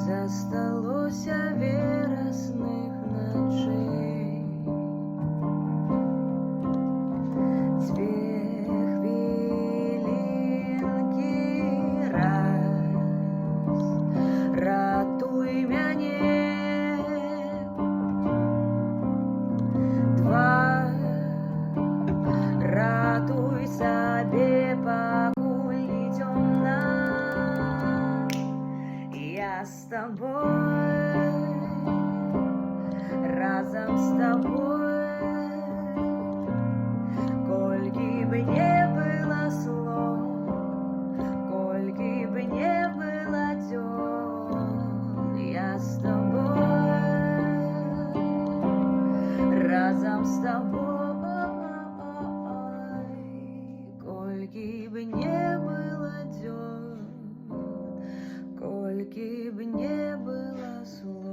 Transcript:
засталося верасных ночей. Дзве хвілінкі раз, ратуй мяне. Два, ратуй сабе, пакуль не цёмна. Я с тобой, разом с тобой, колькі б не было слов, колькі б не было дзён. Я с тобой, разом с тобой, колькі б не было дзён, колькі б не было слов.